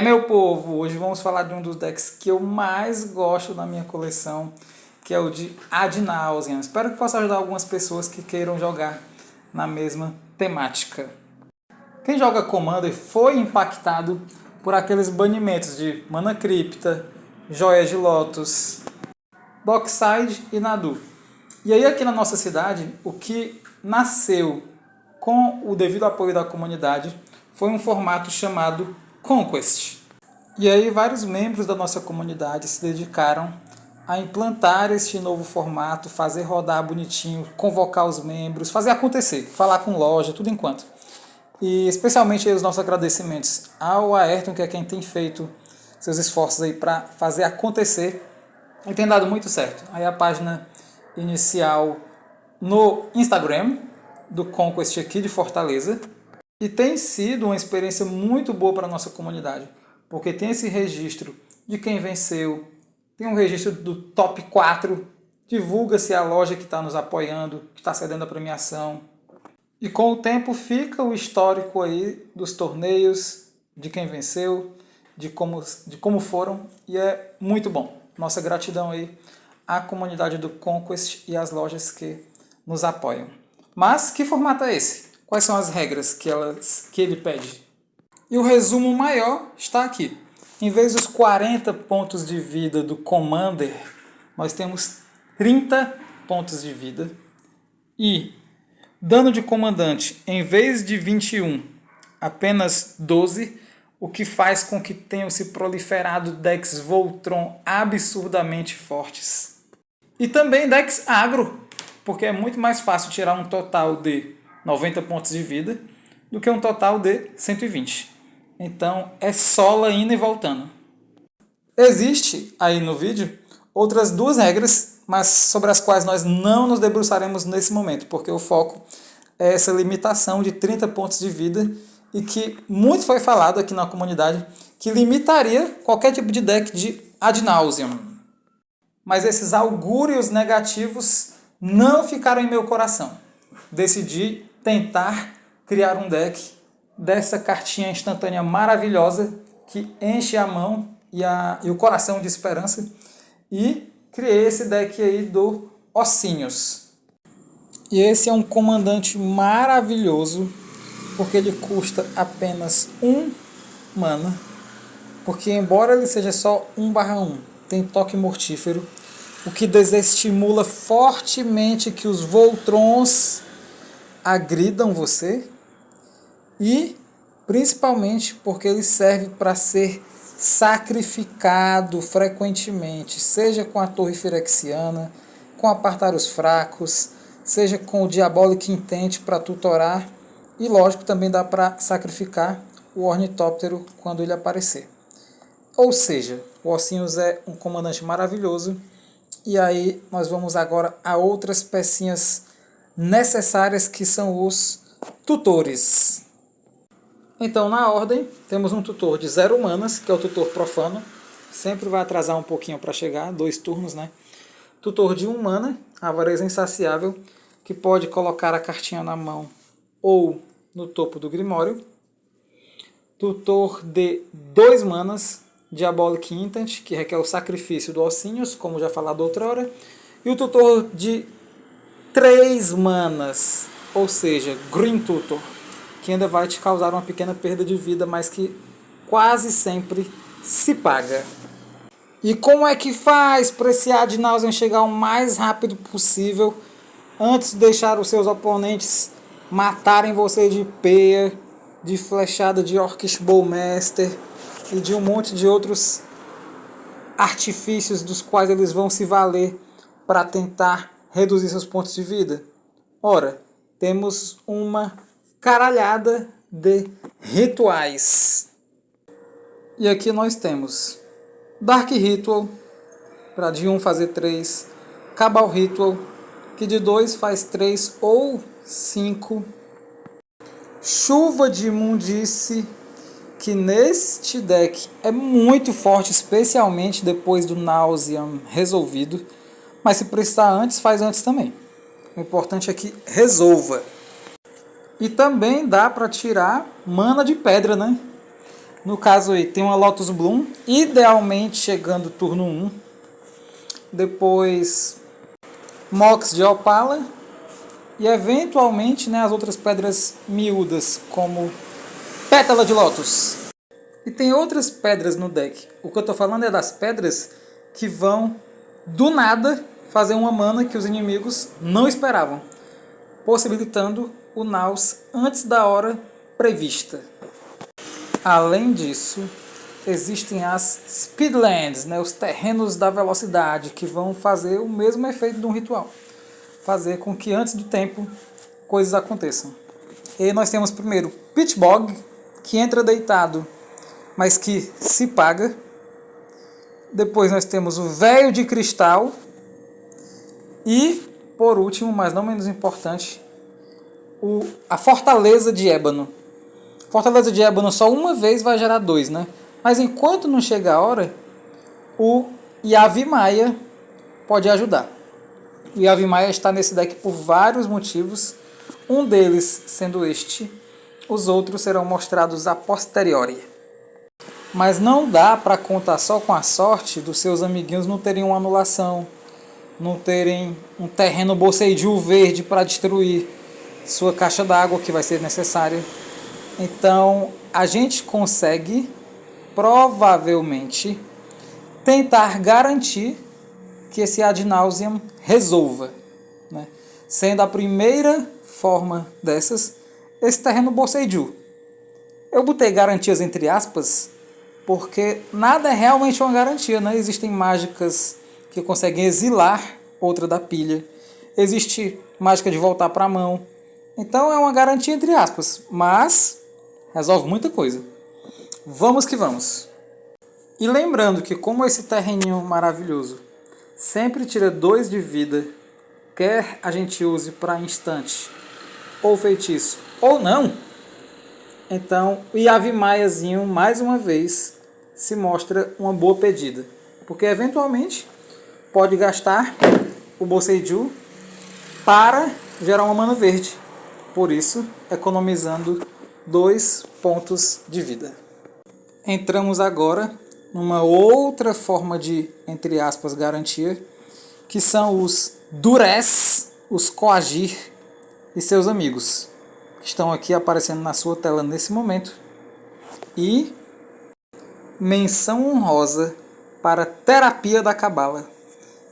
Meu povo, hoje vamos falar de um dos decks que eu mais gosto na minha coleção, que é o de Ad Nauseam. Espero que possa ajudar algumas pessoas que queiram jogar na mesma temática. Quem joga Commander foi impactado por aqueles banimentos de Mana Cripta, Joias de Lotus, Dockside e Nadu. E aí aqui na nossa cidade, o que nasceu com o devido apoio da comunidade foi um formato chamado Conquest. E aí vários membros da nossa comunidade se dedicaram a implantar este novo formato, fazer rodar bonitinho, convocar os membros, fazer acontecer, falar com loja, tudo enquanto. E especialmente aí os nossos agradecimentos ao Ayrton, que é quem tem feito seus esforços aí para fazer acontecer e tem dado muito certo. Aí a página inicial no Instagram do Conquest aqui de Fortaleza. E tem sido uma experiência muito boa para a nossa comunidade, porque tem esse registro de quem venceu, tem um registro do top 4, divulga-se a loja que está nos apoiando, que está cedendo a premiação. E com o tempo fica o histórico aí dos torneios, de quem venceu, de como foram, e é muito bom. Nossa gratidão aí à comunidade do Conquest e às lojas que nos apoiam. Mas que formato é esse? Quais são as regras que ele pede? E o resumo maior está aqui. Em vez dos 40 pontos de vida do Commander, nós temos 30 pontos de vida. E dano de comandante, em vez de 21, apenas 12, o que faz com que tenham se proliferado decks Voltron absurdamente fortes. E também decks agro, porque é muito mais fácil tirar um total de 90 pontos de vida do que um total de 120. Então é sola indo e voltando. Existe aí no vídeo outras duas regras, mas sobre as quais nós não nos debruçaremos nesse momento, porque o foco é essa limitação de 30 pontos de vida e que muito foi falado aqui na comunidade que limitaria qualquer tipo de deck de Ad Nauseam. Mas esses augúrios negativos não ficaram em meu coração. Decidi tentar criar um deck dessa cartinha instantânea maravilhosa que enche a mão e o coração de esperança e criei esse deck aí do Ossinhos. E esse é um comandante maravilhoso porque ele custa apenas 1 mana, porque embora ele seja só 1/1, tem toque mortífero, o que desestimula fortemente que os Voltrons agridam você e principalmente porque ele serve para ser sacrificado frequentemente, seja com a Torre Firexiana, com Apartar os Fracos, seja com o Diabolic Intent para tutorar e lógico também dá para sacrificar o Ornitóptero quando ele aparecer. Ou seja, o Ossinhos é um comandante maravilhoso e aí nós vamos agora a outras pecinhas necessárias que são os tutores. Então, na ordem, temos um tutor de 0 manas, que é o tutor profano. Sempre vai atrasar um pouquinho para chegar, 2 turnos, né? Tutor de 1 mana, Avareza Insaciável, que pode colocar a cartinha na mão ou no topo do Grimório. Tutor de 2 manas, Diabolic Intent, que requer o sacrifício do Ossinhos, como já falado outrora. E o tutor de 3 manas, ou seja, Green Tutor, que ainda vai te causar uma pequena perda de vida, mas que quase sempre se paga. E como é que faz para esse Ad Nauseam chegar o mais rápido possível, antes de deixar os seus oponentes matarem você de peia, de flechada de Orcish Bowmaster e de um monte de outros artifícios dos quais eles vão se valer para tentar reduzir seus pontos de vida? Ora, temos uma caralhada de rituais. E aqui nós temos Dark Ritual, para de 1 fazer 3, Cabal Ritual, que de 2 faz 3 ou 5, Chuva de Imundice, que neste deck é muito forte, especialmente depois do Nauseam resolvido, mas se precisar antes, faz antes também. O importante é que resolva. E também dá para tirar mana de pedra, né? No caso aí, tem uma Lotus Bloom, idealmente chegando turno 1. Depois, Mox de Opala. E eventualmente, né, as outras pedras miúdas, como Pétala de Lótus. E tem outras pedras no deck. O que eu estou falando é das pedras que vão, do nada, fazer uma mana que os inimigos não esperavam, possibilitando o Naus antes da hora prevista. Além disso, existem as Speedlands, né, os terrenos da velocidade, que vão fazer o mesmo efeito de um ritual. Fazer com que antes do tempo coisas aconteçam. E aí nós temos primeiro Pitch Bog, que entra deitado, mas que se paga. Depois nós temos o Véio de Cristal. E, por último, mas não menos importante, a Fortaleza de Ébano. Fortaleza de Ébano só uma vez vai gerar 2, né? Mas enquanto não chega a hora, o Yavimaya pode ajudar. O Yavimaya está nesse deck por vários motivos, um deles sendo este, os outros serão mostrados a posteriori. Mas não dá para contar só com a sorte dos seus amiguinhos não terem uma anulação, não terem um terreno Boseiju verde para destruir sua caixa d'água que vai ser necessária. Então a gente consegue provavelmente tentar garantir que esse Ad Nauseam resolva, né? Sendo a primeira forma dessas esse terreno Boseiju. Eu botei garantias entre aspas porque nada é realmente uma garantia, né? Existem mágicas que conseguem exilar outra da pilha, existe mágica de voltar para a mão, então é uma garantia entre aspas, mas resolve muita coisa. Vamos que vamos! E lembrando que como esse terreninho maravilhoso sempre tira 2 de vida, quer a gente use para instante, ou feitiço, ou não, então o Yavimaiazinho, mais uma vez, se mostra uma boa pedida. Porque eventualmente pode gastar o Boseiju para gerar uma mana verde. Por isso, economizando 2 pontos de vida. Entramos agora numa outra forma de, entre aspas, garantia, que são os Durez, os Coagir e seus amigos. Estão aqui aparecendo na sua tela nesse momento. E menção honrosa para Terapia da Cabala,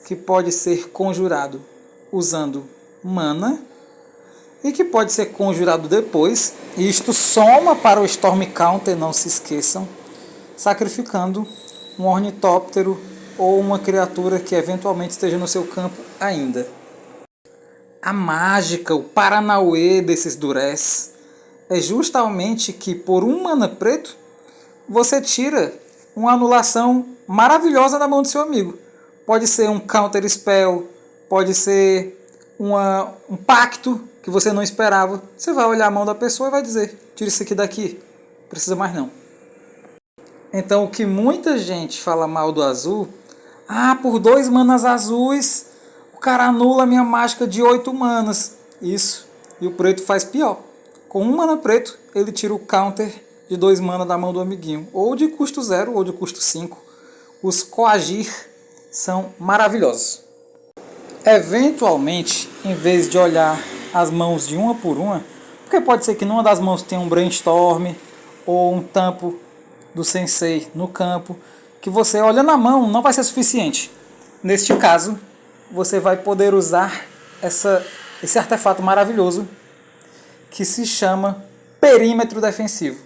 que pode ser conjurado usando mana e que pode ser conjurado depois, e isto soma para o Storm Counter, não se esqueçam, sacrificando um ornitóptero ou uma criatura que eventualmente esteja no seu campo ainda. A mágica, o paranauê desses Durez é justamente que por um mana preto você tira uma anulação maravilhosa da mão do seu amigo. Pode ser um counter spell, pode ser um pacto que você não esperava. Você vai olhar a mão da pessoa e vai dizer, tira isso aqui daqui, não precisa mais não. Então o que muita gente fala mal do azul, por 2 manas azuis o cara anula a minha mágica de 8 manas. Isso, e o preto faz pior. Com 1 mana preto, ele tira o counter de 2 mana da mão do amiguinho, ou de custo 0 ou de custo 5. Os Coagir são maravilhosos. Eventualmente, em vez de olhar as mãos de uma por uma, porque pode ser que numa das mãos tenha um Brainstorm ou um tampo do Sensei no campo, que você olha na mão não vai ser suficiente. Neste caso, você vai poder usar esse artefato maravilhoso que se chama Perímetro Defensivo.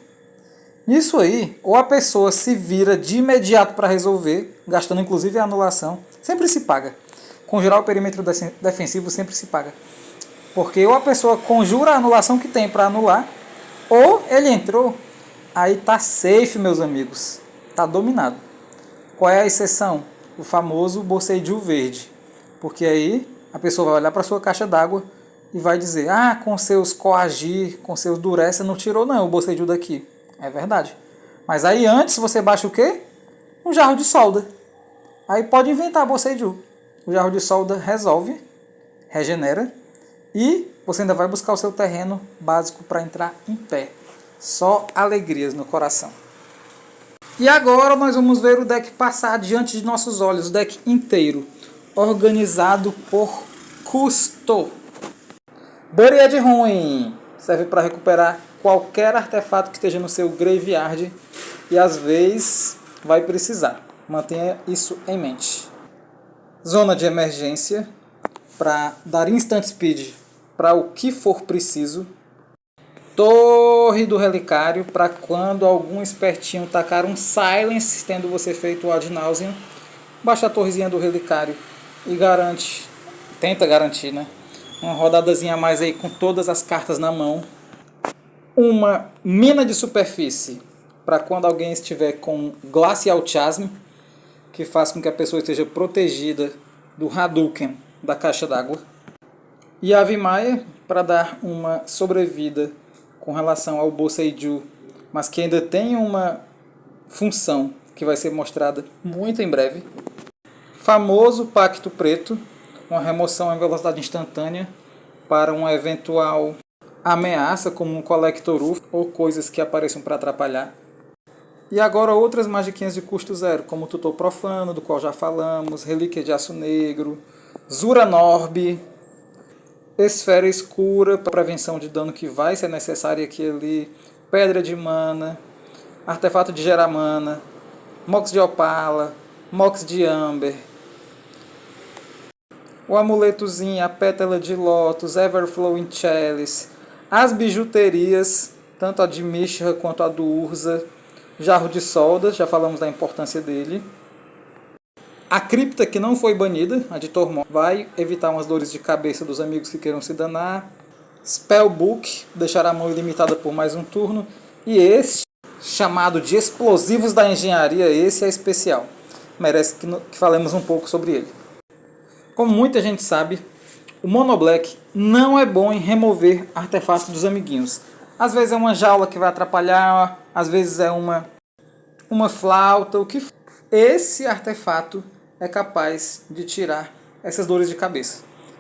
Nisso aí, ou a pessoa se vira de imediato para resolver, gastando inclusive a anulação, sempre se paga. Conjurar o perímetro defensivo sempre se paga. Porque ou a pessoa conjura a anulação que tem para anular, ou ele entrou, aí tá safe, meus amigos. Tá dominado. Qual é a exceção? O famoso Boseiju verde. Porque aí a pessoa vai olhar para sua caixa d'água e vai dizer, com seus Coagir, com seus Durez, você não tirou não o Boseiju daqui. É verdade. Mas aí antes você baixa o quê? Um jarro de solda. Aí pode inventar Boseiju. O jarro de solda resolve, regenera, e você ainda vai buscar o seu terreno básico para entrar em pé. Só alegrias no coração. E agora nós vamos ver o deck passar diante de nossos olhos, o deck inteiro, organizado por custo. Buried Ruin serve para recuperar qualquer artefato que esteja no seu graveyard e às vezes vai precisar. Mantenha isso em mente. Zona de emergência para dar instant speed para o que for preciso. Torre do Relicário para quando algum espertinho tacar um silence, tendo você feito o ad nauseam, baixa a torrezinha do Relicário e tenta garantir, né? Uma rodadazinha a mais aí com todas as cartas na mão. Uma mina de superfície para quando alguém estiver com Glacial Chasm, que faz com que a pessoa esteja protegida do Hadouken da caixa d'água. E a Ave Maia para dar uma sobrevida com relação ao Boseiju, mas que ainda tem uma função que vai ser mostrada muito em breve. Famoso Pacto Preto, uma remoção em velocidade instantânea para uma eventual ameaça como um Collector Uf ou coisas que apareçam para atrapalhar. E agora outras magiquinhas de custo zero, como o Tutor Profano, do qual já falamos, Relíquia de Aço Negro, Zuranorb, Esfera Escura para prevenção de dano que vai ser necessário aqui ali, Pedra de Mana, Artefato de Gerar Mana, Mox de Opala, Mox de Amber, o amuletozinho, a Pétala de Lótus, Everflowing Chalice, as bijuterias, tanto a de Mishra quanto a do Urza, Jarro de Soldas, já falamos da importância dele. A cripta que não foi banida, a de Tormod, vai evitar umas dores de cabeça dos amigos que queiram se danar. Spellbook, deixar a mão ilimitada por mais um turno. E esse, chamado de Explosivos da Engenharia, esse é especial. Merece que falemos um pouco sobre ele. Como muita gente sabe, o Mono Black não é bom em remover artefatos dos amiguinhos. Às vezes é uma jaula que vai atrapalhar, às vezes é uma flauta, o que for. Esse artefato é capaz de tirar essas dores de cabeça.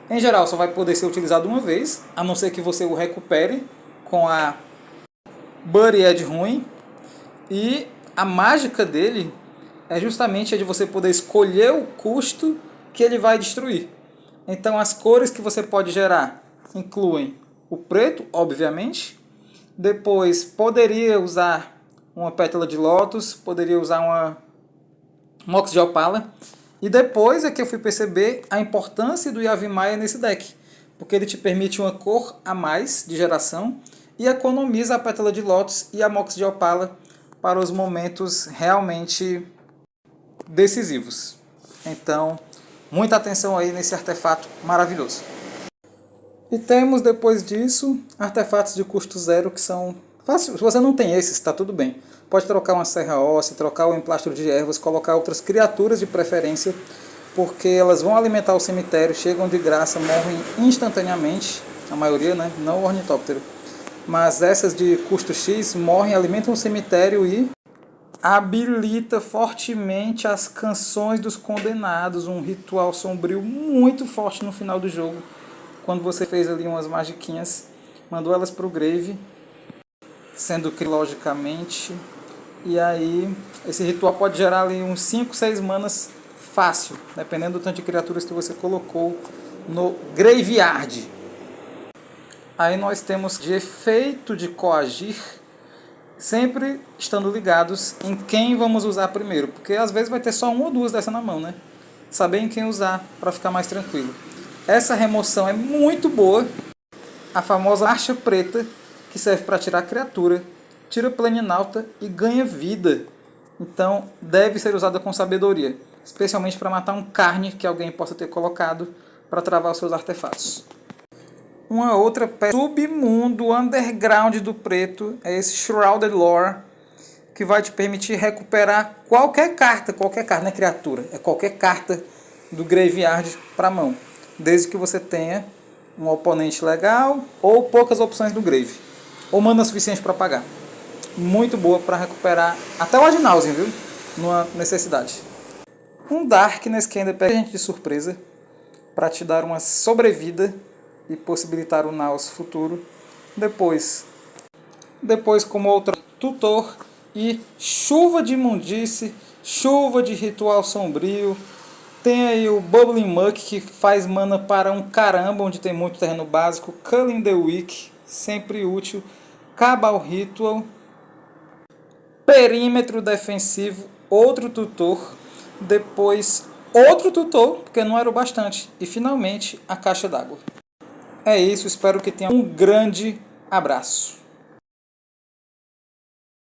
Em geral, só vai poder ser utilizado uma vez, a não ser que você o recupere com a Buried Ruin. E a mágica dele é justamente a de você poder escolher o custo que ele vai destruir. Então as cores que você pode gerar incluem o preto, obviamente. Depois poderia usar uma Pétala de Lótus, poderia usar uma Mox de Opala. E depois é que eu fui perceber a importância do Yavimaya nesse deck, porque ele te permite uma cor a mais de geração e economiza a Pétala de Lótus e a Mox de Opala para os momentos realmente decisivos. Então, muita atenção aí nesse artefato maravilhoso. E temos depois disso artefatos de custo zero que são fácil. Se você não tem esses, está tudo bem. Pode trocar uma serra óssea, trocar o emplastro de ervas, colocar outras criaturas de preferência, porque elas vão alimentar o cemitério, chegam de graça, morrem instantaneamente, a maioria, né? Não o ornitóptero. Mas essas de custo X morrem, alimentam o cemitério e habilita fortemente as Canções dos Condenados, um ritual sombrio muito forte no final do jogo. Quando você fez ali umas magiquinhas, mandou elas para o grave, sendo que logicamente, e aí esse ritual pode gerar ali uns 5, 6 manas fácil, dependendo do tanto de criaturas que você colocou no graveyard. Aí nós temos de efeito de coagir, sempre estando ligados em quem vamos usar primeiro, porque às vezes vai ter só uma ou duas dessa na mão, né? Saber em quem usar para ficar mais tranquilo. Essa remoção é muito boa, a famosa Marcha Preta, que serve para tirar criatura, tira Planinauta e ganha vida. Então deve ser usada com sabedoria, especialmente para matar um carne que alguém possa ter colocado para travar os seus artefatos. Uma outra peça submundo underground do preto é esse Shrouded Lore, que vai te permitir recuperar qualquer carta, não é criatura, é qualquer carta do graveyard para a mão, desde que você tenha um oponente legal ou poucas opções do grave, ou mana suficiente para pagar. Muito boa para recuperar até o ad nauseam, viu? Numa necessidade. Um Darkness que ainda pega a gente de surpresa para te dar uma sobrevida e possibilitar o Naus futuro. Depois como outro tutor, E chuva de imundice, chuva de ritual sombrio. Tem aí o Bubbling Muck, que faz mana para um caramba, onde tem muito terreno básico. Culling the Weak, sempre útil. Cabal Ritual. Perímetro defensivo, outro tutor. Depois outro tutor, porque não era o bastante. E finalmente a caixa d'água. É isso, espero que tenha um grande abraço.